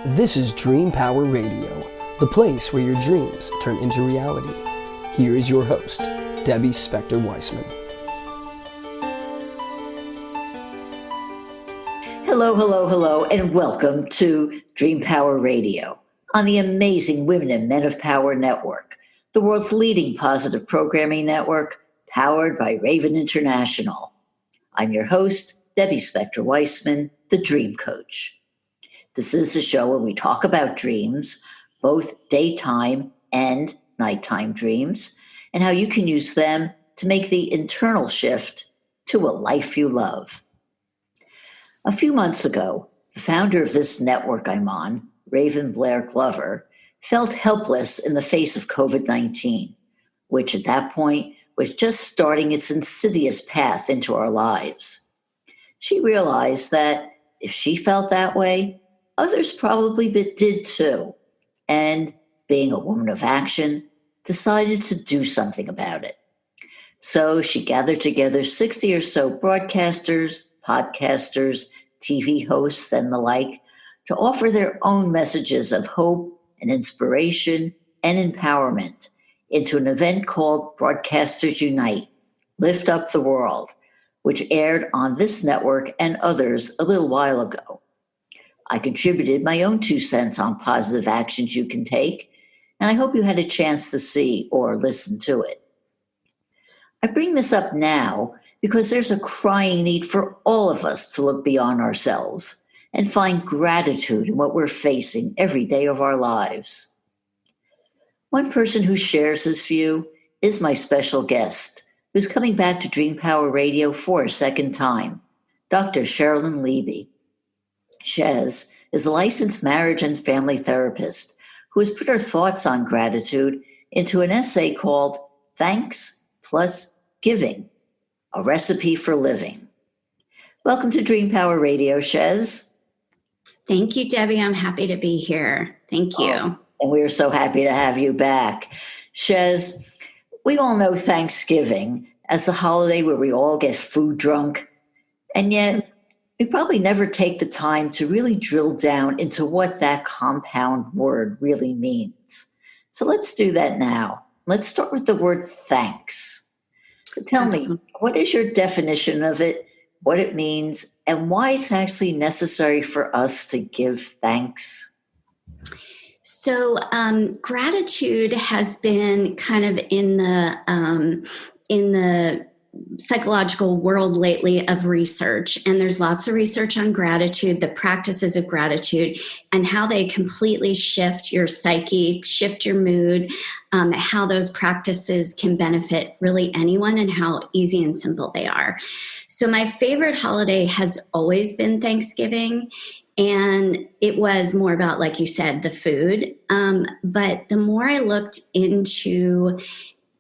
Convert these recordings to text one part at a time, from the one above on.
This is Dream Power Radio, the place where your dreams turn into reality. Here is your host, Debbie Spector-Weissman. Hello, and welcome to Dream Power Radio on the amazing Women and Men of Power Network, the world's leading positive programming network, powered by Raven International. I'm your host, Debbie Spector-Weissman, the Dream Coach. This is a show where we talk about dreams, both daytime and nighttime dreams, and how you can use them to make the internal shift to a life you love. A few months ago, the founder of this network I'm on, Raven Blair Glover, felt helpless in the face of COVID-19, which at that point was just starting its insidious path into our lives. She realized that if she felt that way, others probably did too, and being a woman of action, decided to do something about it. So she gathered together 60 or so broadcasters, podcasters, TV hosts, and the like, to offer their own messages of hope and inspiration and empowerment into an event called Broadcasters Unite, Lift Up the World, which aired on this network and others a little while ago. I contributed my own 2 cents on positive actions you can take, and I hope you had a chance to see or listen to it. I bring this up now because there's a crying need for all of us to look beyond ourselves and find gratitude in what we're facing every day of our lives. One person who shares this view is my special guest, who's coming back to Dream Power Radio for a second time, Dr. Cheralyn Leeby. Chez is a licensed marriage and family therapist who has put her thoughts on gratitude into an essay called Thanks+Giving, a recipe for living. Welcome to Dream Power Radio, Chez. Thank you, Debbie. I'm happy to be here. Thank you. And we are so happy to have you back. Chez, we all know Thanksgiving as the holiday where we all get food drunk, and yet we probably never take the time to really drill down into what that compound word really means. So let's do that now. Let's start with the word thanks. So tell me, what is your definition of it, what it means, and why it's actually necessary for us to give thanks? So gratitude has been kind of in the psychological world lately of research, and there's lots of research on gratitude, the practices of gratitude, and how they completely shift your psyche, shift your mood, how those practices can benefit really anyone, and how easy and simple they are. So my favorite holiday has always been Thanksgiving, and it was more about, like you said, the food. But the more I looked into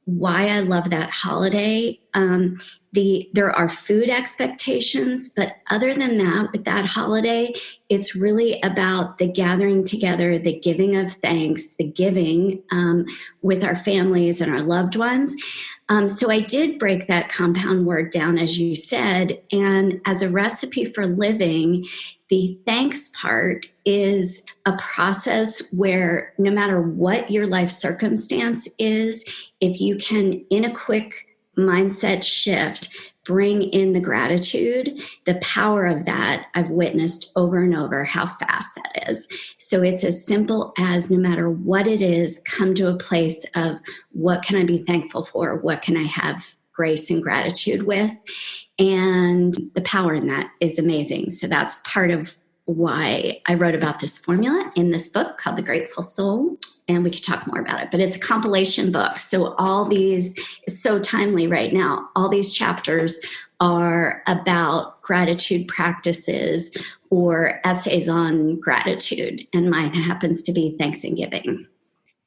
why I love that holiday, there are food expectations, but other than that, with that holiday, it's really about the gathering together, the giving of thanks, the giving with our families and our loved ones. So I did break that compound word down, as you said, and as a recipe for living, the thanks part is a process where no matter what your life circumstance is, if you can, in a quick mindset shift, bring in the gratitude, the power of that, I've witnessed over and over how fast that is. So it's as simple as, no matter what it is, come to a place of, what can I be thankful for? What can I have grace and gratitude with? And the power in that is amazing. So that's part of why I wrote about this formula in this book called The Grateful Soul. And we could talk more about it, but it's a compilation book. So all these, is so timely right now, all these chapters are about gratitude practices or essays on gratitude. And mine happens to be Thanks and Giving.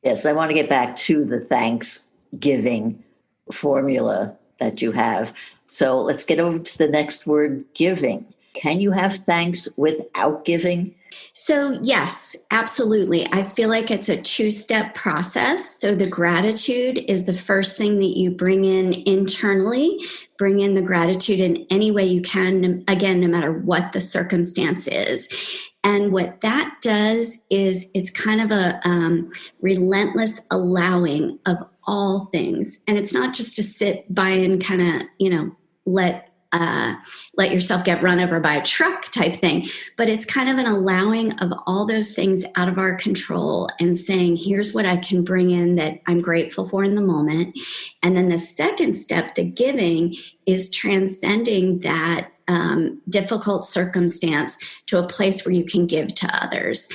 Yes, I want to get back to the Thanksgiving formula that you have. So let's get over to the next word, giving. can you have thanks without giving? So yes, absolutely. I feel like it's a two-step process. So the gratitude is the first thing that you bring in internally. Bring in the gratitude in any way you can, again, no matter what the circumstance is. And what that does is it's kind of a relentless allowing of all things. And it's not just to sit by and kind of, let yourself get run over by a truck type thing, but it's kind of an allowing of all those things out of our control and saying, here's what I can bring in that I'm grateful for in the moment. And then the second step, the giving, is transcending that difficult circumstance to a place where you can give to others.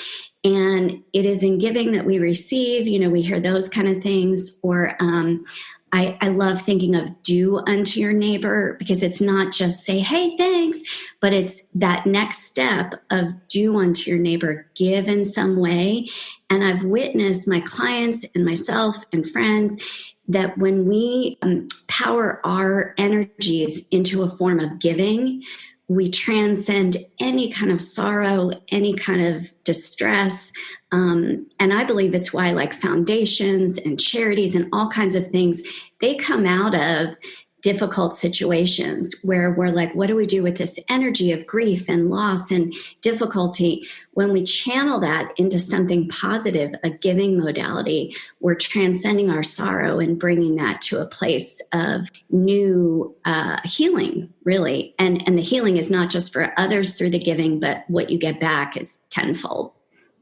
And it is in giving that we receive, we hear those kind of things, or I love thinking of do unto your neighbor, because it's not just say, hey, thanks, but it's that next step of do unto your neighbor, give in some way. And I've witnessed my clients and myself and friends that when we power our energies into a form of giving, we transcend any kind of sorrow, any kind of distress. And I believe it's why like foundations and charities and all kinds of things, they come out of difficult situations where we're like, what do we do with this energy of grief and loss and difficulty? When we channel that into something positive, a giving modality, we're transcending our sorrow and bringing that to a place of new healing, really. And the healing is not just for others through the giving, but what you get back is tenfold.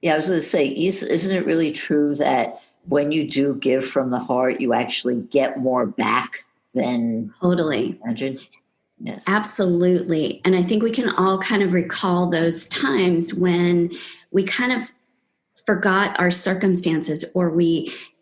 Yeah, I was going to say, isn't it really true that when you do give from the heart, you actually get more back than totally imagined? Yes, absolutely. And I think we can all kind of recall those times when we kind of forgot our circumstances, or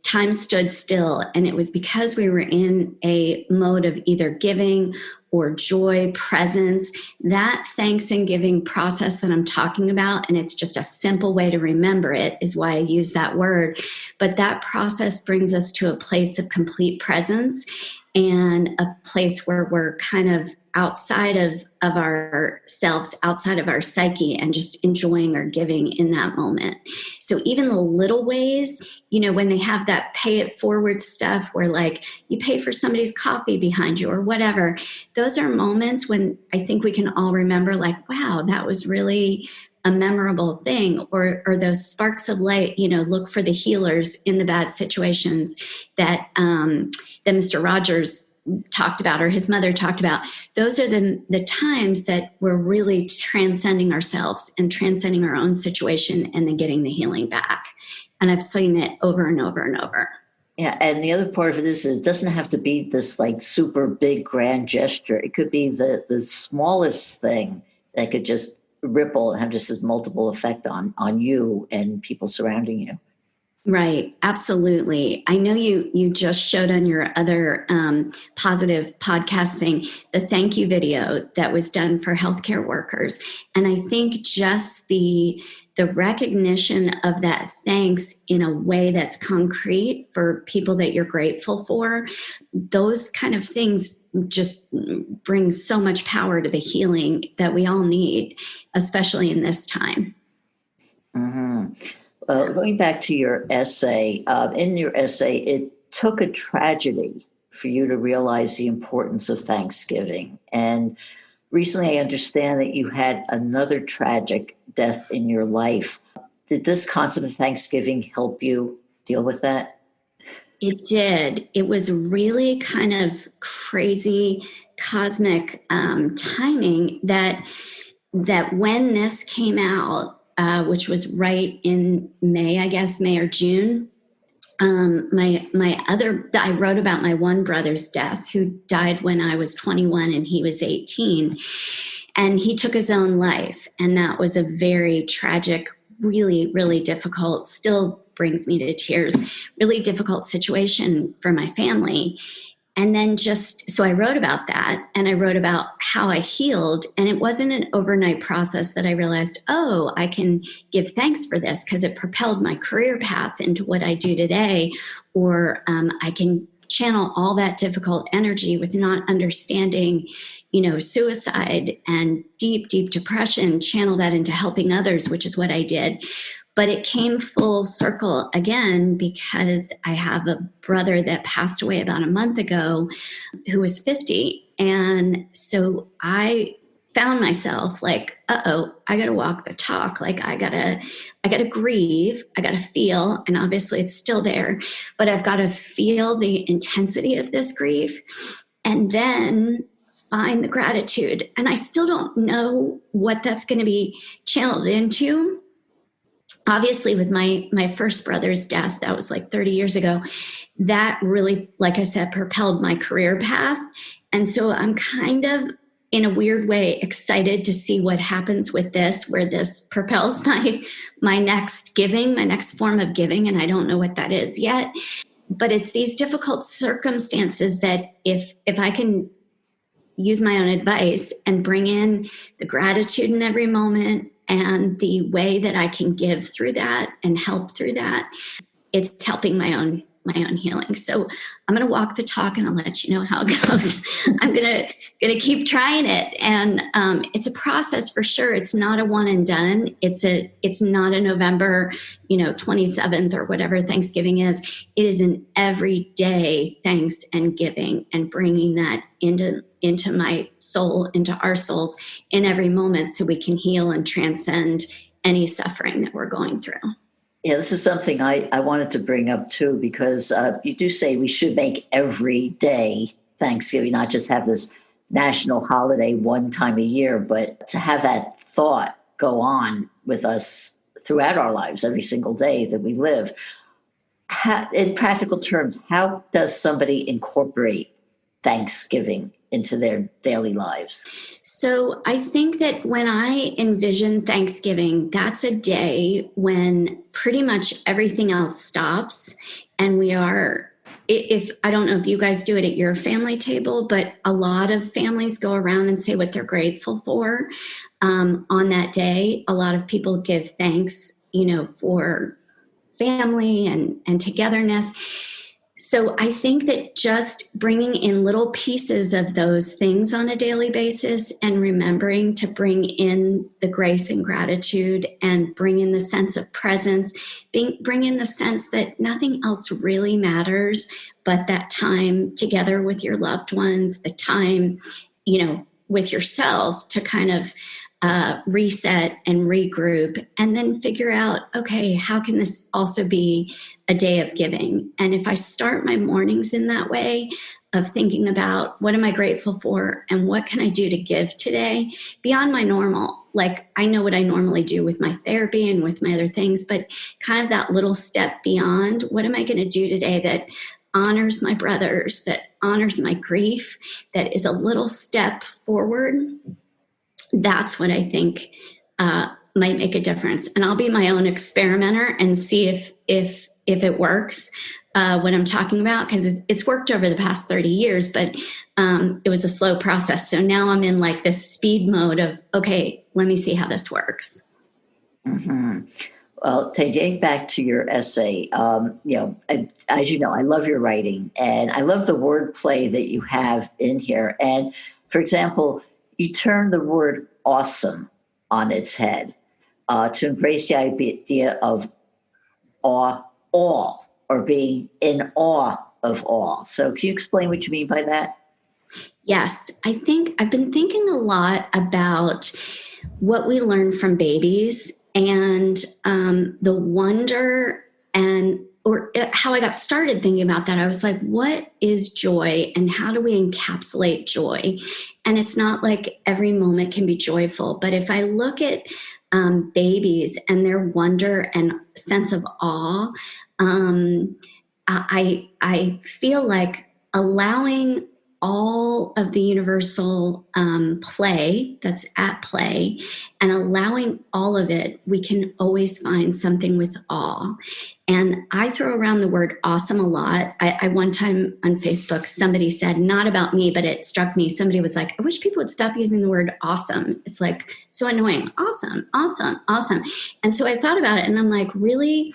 time stood still, and it was because we were in a mode of either giving or joy, presence. That thanks and giving process that I'm talking about, and it's just a simple way to remember it, is why I use that word. But that process brings us to a place of complete presence and a place where we're kind of outside of ourselves, outside of our psyche, and just enjoying or giving in that moment. So even the little ways, when they have that pay it forward stuff where like you pay for somebody's coffee behind you or whatever, those are moments when I think we can all remember like, wow, that was really a memorable thing, or those sparks of light, look for the healers in the bad situations that Mr. Rogers talked about, or his mother talked about. Those are the times that we're really transcending ourselves and transcending our own situation and then getting the healing back. And I've seen it over and over and over. Yeah, and the other part of it is it doesn't have to be this like super big grand gesture. It could be the smallest thing that could just ripple and have just this multiple effect on you and people surrounding you. Right. Absolutely. I know you just showed on your other positive podcast thing, the thank you video that was done for healthcare workers. And I think just the recognition of that thanks in a way that's concrete for people that you're grateful for, those kind of things just bring so much power to the healing that we all need, especially in this time. Mm-hmm. Going back to your essay, in your essay, it took a tragedy for you to realize the importance of Thanksgiving. And recently, I understand that you had another tragic death in your life. Did this concept of Thanksgiving help you deal with that? It did. It was really kind of crazy, cosmic timing that when this came out, which was right in May, I guess, May or June. I wrote about my one brother's death, who died when I was 21 and he was 18, and he took his own life. And that was a very tragic, really, really difficult, still brings me to tears, really difficult situation for my family. And then so I wrote about that, and I wrote about how I healed. And it wasn't an overnight process that I realized, oh, I can give thanks for this because it propelled my career path into what I do today. Or I can channel all that difficult energy with not understanding, suicide and deep, deep depression, channel that into helping others, which is what I did. But it came full circle again because I have a brother that passed away about a month ago who was 50. And so I found myself like, I got to walk the talk. Like I got to grieve. I got to feel, and obviously it's still there, but I've got to feel the intensity of this grief and then find the gratitude. And I still don't know what that's going to be channeled into. Obviously, with my first brother's death, that was like 30 years ago, that really, like I said, propelled my career path. And so I'm kind of, in a weird way, excited to see what happens with this, where this propels my next giving, my next form of giving. And I don't know what that is yet. But it's these difficult circumstances that if I can use my own advice and bring in the gratitude in every moment and the way that I can give through that and help through that, it's helping my own healing. So I'm going to walk the talk and I'll let you know how it goes. I'm going to keep trying it. And it's a process for sure. It's not a one and done. It's not a November, 27th or whatever Thanksgiving is. It is an everyday thanks and giving and bringing that into my soul, into our souls in every moment so we can heal and transcend any suffering that we're going through. Yeah, this is something I wanted to bring up too, because you do say we should make every day Thanksgiving, not just have this national holiday one time a year, but to have that thought go on with us throughout our lives, every single day that we live. In practical terms, how does somebody incorporate Thanksgiving into their daily lives? So I think that when I envision Thanksgiving, that's a day when pretty much everything else stops. And we are, if I don't know if you guys do it at your family table, but a lot of families go around and say what they're grateful for on that day. A lot of people give thanks, for family and togetherness. So I think that just bringing in little pieces of those things on a daily basis and remembering to bring in the grace and gratitude and bring in the sense of presence, bring in the sense that nothing else really matters but that time together with your loved ones, the time, with yourself to kind of reset and regroup, and then figure out, okay, how can this also be a day of giving? And if I start my mornings in that way of thinking about what am I grateful for and what can I do to give today beyond my normal, like I know what I normally do with my therapy and with my other things, but kind of that little step beyond, what am I going to do today that honors my brothers, that honors my grief, that is a little step forward? That's what I think might make a difference. And I'll be my own experimenter and see if it works, what I'm talking about, because it's worked over the past 30 years, but it was a slow process. So now I'm in like this speed mode of, okay, let me see how this works. Mm-hmm. Well, getting back to your essay, as you know, I love your writing and I love the wordplay that you have in here. And for example, you turn the word awesome on its head to embrace the idea of all, or being in awe of all. So can you explain what you mean by that? Yes, I think I've been thinking a lot about what we learn from babies and the wonder or how I got started thinking about that. I was like, what is joy and how do we encapsulate joy? And it's not like every moment can be joyful, but if I look at babies and their wonder and sense of awe, I feel like allowing all of the universal play that's at play and allowing all of it, we can always find something with awe. And I throw around the word awesome a lot. I one time on Facebook, somebody said, not about me, but it struck me. Somebody was like, I wish people would stop using the word awesome. It's like so annoying. Awesome, awesome, awesome. And so I thought about it and I'm like, really?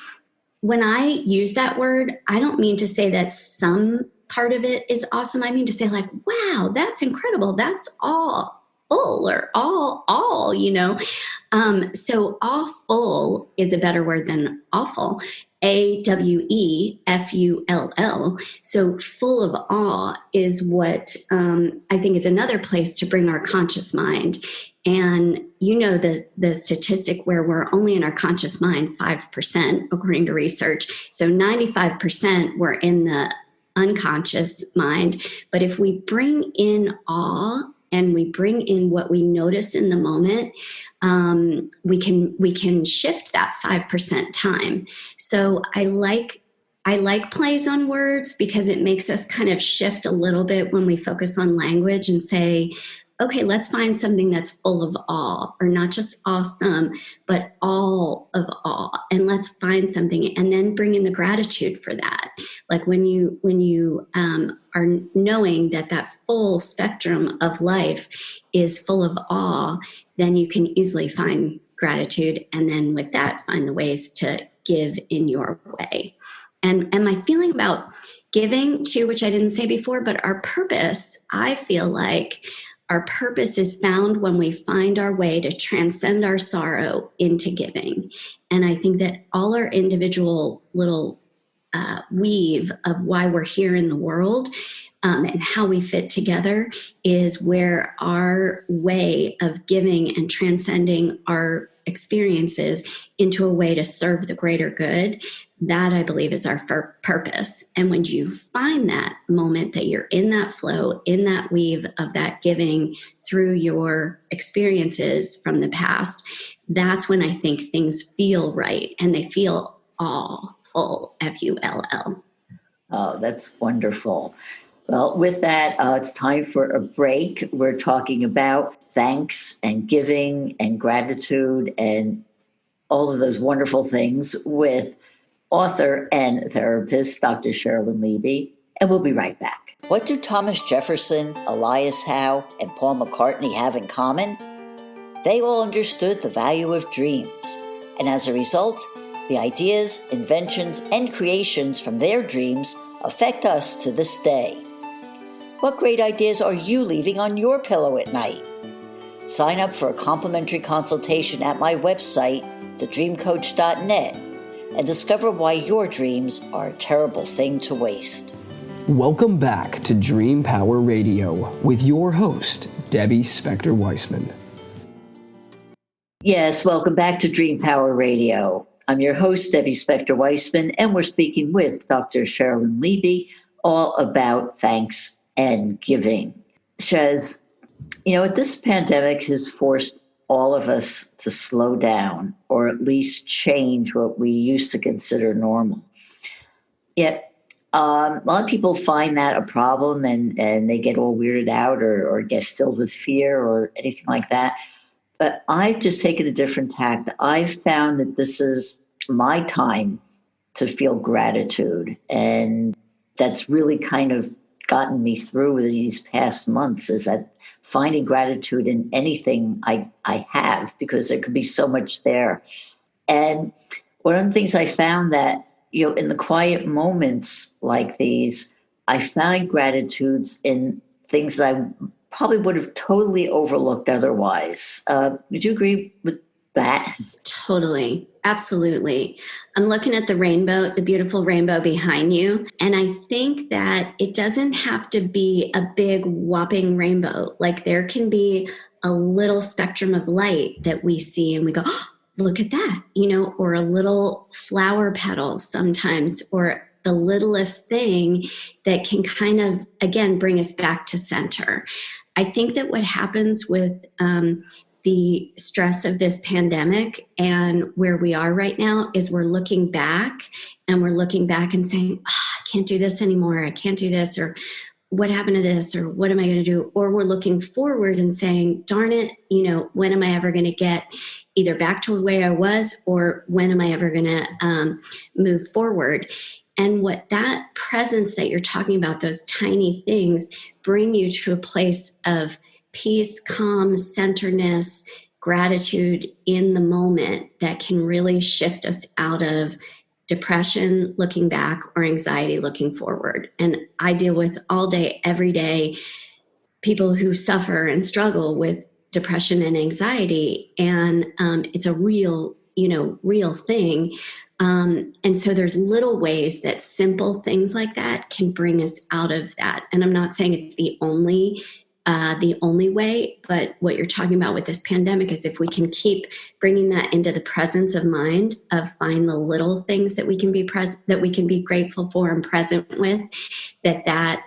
When I use that word, I don't mean to say that some part of it is awesome. I mean, to say like, wow, that's incredible. That's all full or all, so awful is a better word than awful. AWEFULL. So full of awe is what I think is another place to bring our conscious mind. And the statistic where we're only in our conscious mind 5%, according to research. So 95% we're in the unconscious mind. But if we bring in awe and we bring in what we notice in the moment, we can shift that 5% time. So I like plays on words because it makes us kind of shift a little bit when we focus on language and say, okay, let's find something that's full of awe, or not just awesome, but all of awe. And let's find something and then bring in the gratitude for that. Like when you are knowing that full spectrum of life is full of awe, then you can easily find gratitude. And then with that, find the ways to give in your way. And my feeling about giving too, which I didn't say before, but our purpose, I feel like our purpose is found when we find our way to transcend our sorrow into giving. And I think that all our individual little weave of why we're here in the world and how we fit together is where our way of giving and transcending our experiences into a way to serve the greater good, that I believe is our purpose. And when you find that moment that you're in that flow, in that weave of that giving through your experiences from the past, that's when I think things feel right and they feel all full, Full. Oh, that's wonderful. Well, with that, it's time for a break. We're talking about thanks and giving and gratitude and all of those wonderful things with author and therapist, Dr. Cheralyn Leeby. And we'll be right back. What do Thomas Jefferson, Elias Howe, and Paul McCartney have in common? They all understood the value of dreams. And as a result, the ideas, inventions, and creations from their dreams affect us to this day. What great ideas are you leaving on your pillow at night? Sign up for a complimentary consultation at my website, thedreamcoach.net, and discover why your dreams are a terrible thing to waste. Welcome back to Dream Power Radio with your host, Debbie Spector-Weissman. Yes, welcome back to Dream Power Radio. I'm your host, Debbie Spector-Weissman, and we're speaking with Dr. Cheralyn Leeby all about thanks and giving. Shez, this pandemic has forced all of us to slow down or at least change what we used to consider normal. Yet, a lot of people find that a problem and they get all weirded out or get filled with fear or anything like that. But I've just taken a different tact. I've found that this is my time to feel gratitude. And that's really kind of gotten me through these past months, is that finding gratitude in anything I have, because there could be so much there. And one of the things I found that, in the quiet moments like these, I find gratitudes in things that I probably would have totally overlooked otherwise. Would you agree with that? Totally. Absolutely. I'm looking at the rainbow, the beautiful rainbow behind you. And I think that it doesn't have to be a big whopping rainbow. Like there can be a little spectrum of light that we see and we go, oh, look at that, or a little flower petal sometimes, or the littlest thing that can kind of, again, bring us back to center. I think that what happens with the stress of this pandemic and where we are right now is we're looking back and saying, I can't do this anymore. I can't do this, or what happened to this, or what am I going to do? Or we're looking forward and saying, darn it, when am I ever going to get either back to the way I was, or when am I ever going to move forward? And what that presence that you're talking about, those tiny things, bring you to a place of peace, calm, centeredness, gratitude in the moment that can really shift us out of depression looking back or anxiety looking forward. And I deal with all day, every day, people who suffer and struggle with depression and anxiety. And it's a real thing. And so there's little ways that simple things like that can bring us out of that. And I'm not saying it's the only way, but what you're talking about with this pandemic is if we can keep bringing that into the presence of mind, of find the little things that we can be that we can be grateful for and present with, that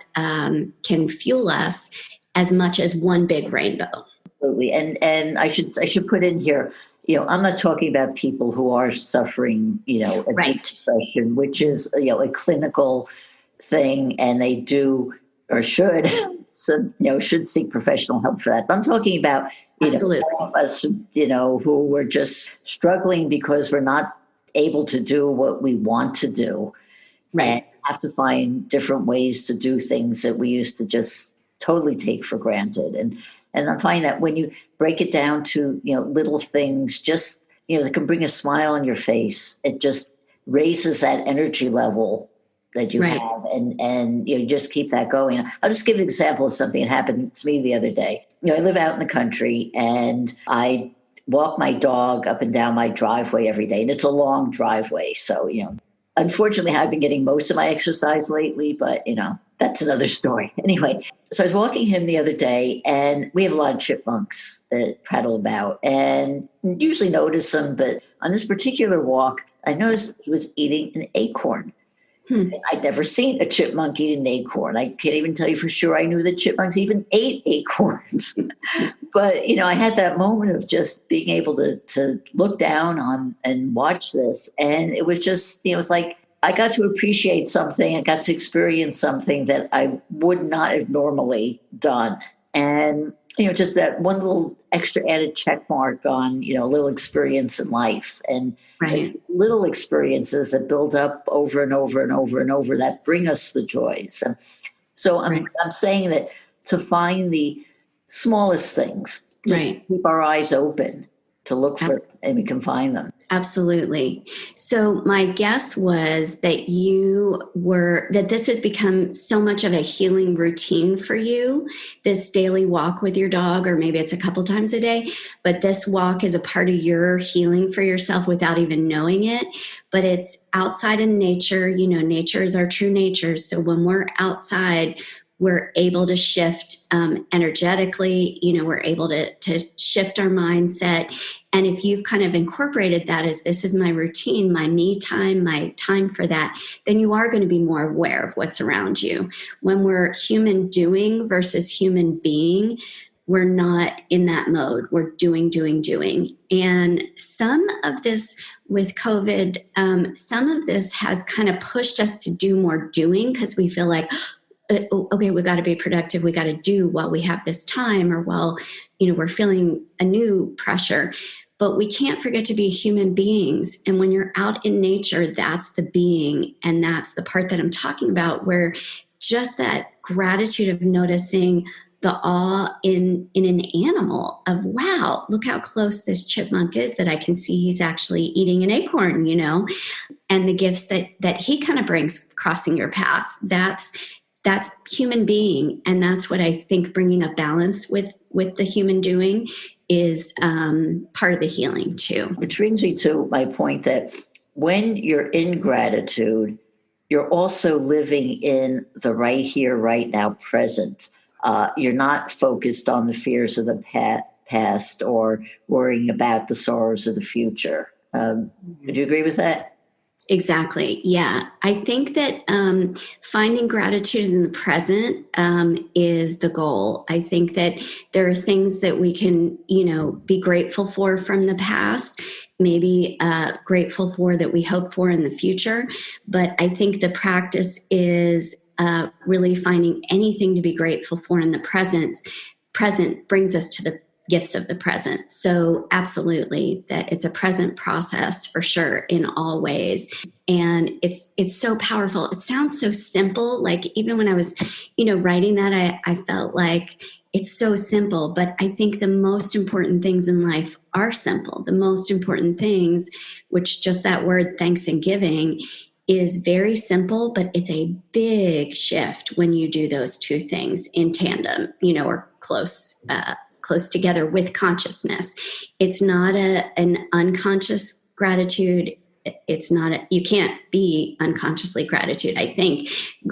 can fuel us as much as one big rainbow. Absolutely. And I should put in here, I'm not talking about people who are suffering, Right. depression, which is, a clinical thing, and they do or should, should seek professional help for that. But I'm talking about, Absolutely. all of us, who were just struggling because we're not able to do what we want to do. Right. And have to find different ways to do things that we used to just totally take for granted. And I find that when you break it down to, little things, just, that can bring a smile on your face, it just raises that energy level that you Right. have, and you just keep that going. I'll just give an example of something that happened to me the other day. I live out in the country, and I walk my dog up and down my driveway every day, and it's a long driveway. So, unfortunately, I've been getting most of my exercise lately, but, that's another story. Anyway, so I was walking him the other day, and we have a lot of chipmunks that prattle about, and usually notice them. But on this particular walk, I noticed he was eating an acorn. I'd never seen a chipmunk eat an acorn. I can't even tell you for sure I knew that chipmunks even ate acorns. But, I had that moment of just being able to look down on and watch this. And it was just, it was like I got to appreciate something. I got to experience something that I would not have normally done. And, just that one little extra added check mark on, a little experience in life. And Right. little experiences that build up over and over and over and over that bring us the joys. So I'm saying that to find the smallest things, just Right. keep our eyes open to look for them, and we can find them. Absolutely. So my guess was that that this has become so much of a healing routine for you, this daily walk with your dog, or maybe it's a couple times a day, but this walk is a part of your healing for yourself without even knowing it. But it's outside in nature. Nature is our true nature. So when we're outside, we're able to shift energetically, we're able to shift our mindset. And if you've kind of incorporated that as this is my routine, my me time, my time for that, then you are going to be more aware of what's around you. When we're human doing versus human being, we're not in that mode. We're doing. And some of this with COVID, some of this has kind of pushed us to do more doing because we feel like, okay, we got to be productive. We got to do while we have this time, or while, we're feeling a new pressure. But we can't forget to be human beings. And when you're out in nature, that's the being. And that's the part that I'm talking about, where just that gratitude of noticing the awe in an animal of, wow, look how close this chipmunk is that I can see he's actually eating an acorn, and the gifts that he kind of brings crossing your path. That's human being. And that's what I think bringing a balance with the human doing is part of the healing too. Which brings me to my point that when you're in gratitude, you're also living in the right here, right now, present. You're not focused on the fears of the past or worrying about the sorrows of the future. Would you agree with that? Exactly. Yeah. I think that finding gratitude in the present is the goal. I think that there are things that we can, be grateful for from the past, maybe grateful for that we hope for in the future. But I think the practice is really finding anything to be grateful for in the present brings us to gifts of the present. So absolutely, that it's a present process for sure in all ways. And it's so powerful. It sounds so simple. Like even when I was, writing that, I felt like it's so simple, but I think the most important things in life are simple. The most important things, which just that word thanks and giving is very simple, but it's a big shift when you do those two things in tandem, or close together with consciousness. It's not an unconscious gratitude. It's not, you can't be unconsciously gratitude, I think.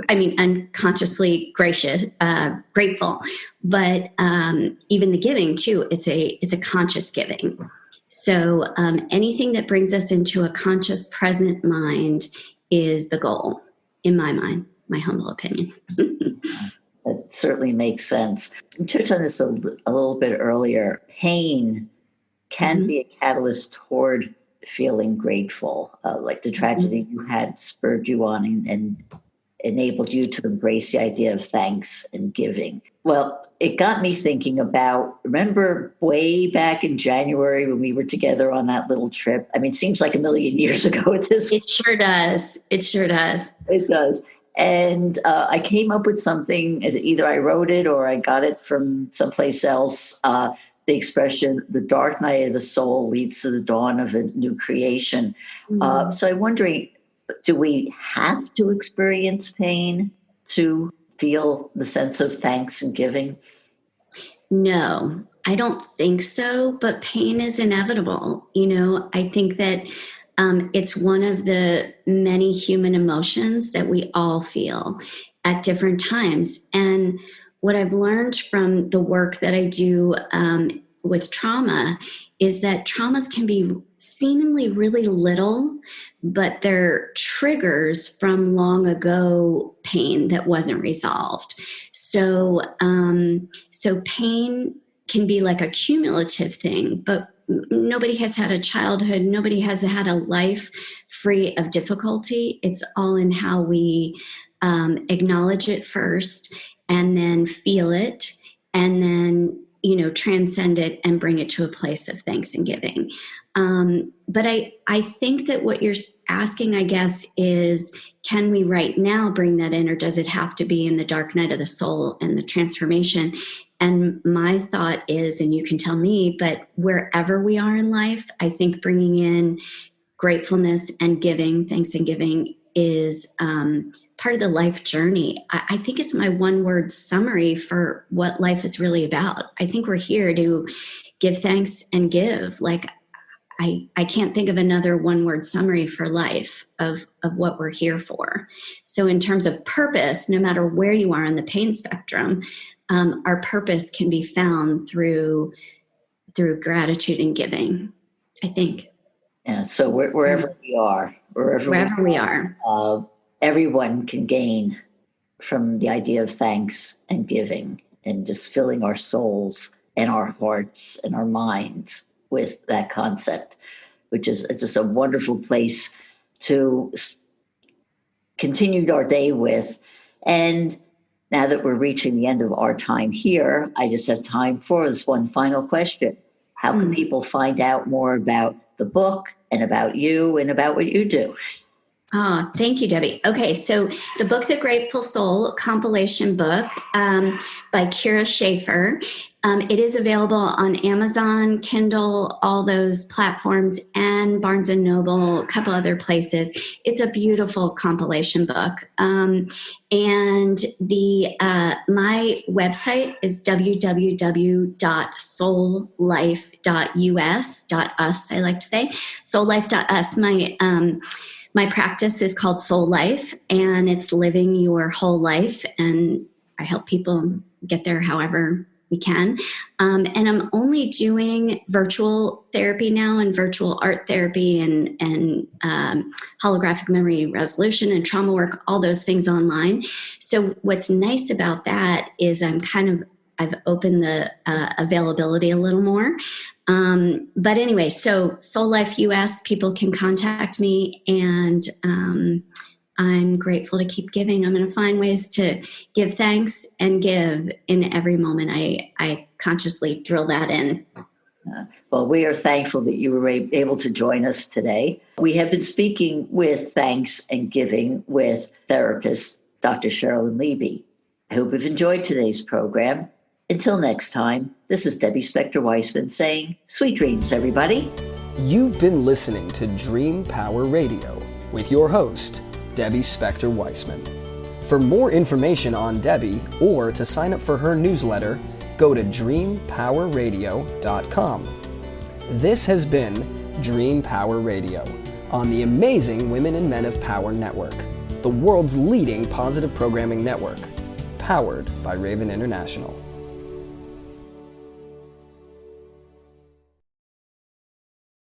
I mean, unconsciously grateful, but even the giving too, it's a conscious giving. So anything that brings us into a conscious present mind is the goal, in my mind, my humble opinion. That certainly makes sense. You touched on this a little bit earlier. Pain can be a catalyst toward feeling grateful, like the tragedy you had spurred you on and enabled you to embrace the idea of thanks and giving. Well, it got me thinking about, remember way back in January when we were together on that little trip? I mean, it seems like a million years ago at this point. It sure does. It sure does. It does. And I came up with something, either I wrote it or I got it from someplace else, the expression, the dark night of the soul leads to the dawn of a new creation. So I'm wondering, do we have to experience pain to feel the sense of thanks and giving? No, I don't think so, but pain is inevitable. I think that it's one of the many human emotions that we all feel at different times. And what I've learned from the work that I do with trauma is that traumas can be seemingly really little, but they're triggers from long ago pain that wasn't resolved. So pain can be like a cumulative thing, but nobody has had a childhood. Nobody has had a life free of difficulty. It's all in how we acknowledge it first and then feel it and then, transcend it and bring it to a place of thanks and giving. But I think that what you're asking, I guess, is can we right now bring that in, or does it have to be in the dark night of the soul and the transformation? And my thought is, and you can tell me, but wherever we are in life, I think bringing in gratefulness and giving, thanks and giving is part of the life journey. I think it's my one-word summary for what life is really about. I think we're here to give thanks and give. Like, I can't think of another one-word summary for life of what we're here for. So in terms of purpose, no matter where you are on the pain spectrum, our purpose can be found through gratitude and giving, I think. Yeah, so wherever we are, everyone can gain from the idea of thanks and giving and just filling our souls and our hearts and our minds with that concept, which is just a wonderful place to continue our day with. And now that we're reaching the end of our time here, I just have time for this one final question. How can people find out more about the book and about you and about what you do? Oh, thank you, Debbie. Okay, so the book, The Grateful Soul, compilation book by Kira Schaefer. It is available on Amazon, Kindle, all those platforms, and Barnes & Noble, a couple other places. It's a beautiful compilation book. And my website is www.soullife.us, I like to say, soullife.us. My practice is called Soul Life, and it's living your whole life. And I help people get there however we can. And I'm only doing virtual therapy now and virtual art therapy and holographic memory resolution and trauma work, all those things online. So what's nice about that is I've opened the availability a little more. But anyway, so Soul Life US, people can contact me, and I'm grateful to keep giving. I'm going to find ways to give thanks and give in every moment I consciously drill that in. Well, we are thankful that you were able to join us today. We have been speaking with Thanks and Giving with therapist Dr. Cheralyn Leeby. I hope you've enjoyed today's program. Until next time, this is Debbie Spector-Weissman saying, sweet dreams, everybody. You've been listening to Dream Power Radio with your host, Debbie Spector-Weissman. For more information on Debbie or to sign up for her newsletter, go to dreampowerradio.com. This has been Dream Power Radio on the amazing Women and Men of Power Network, the world's leading positive programming network, powered by Raven International.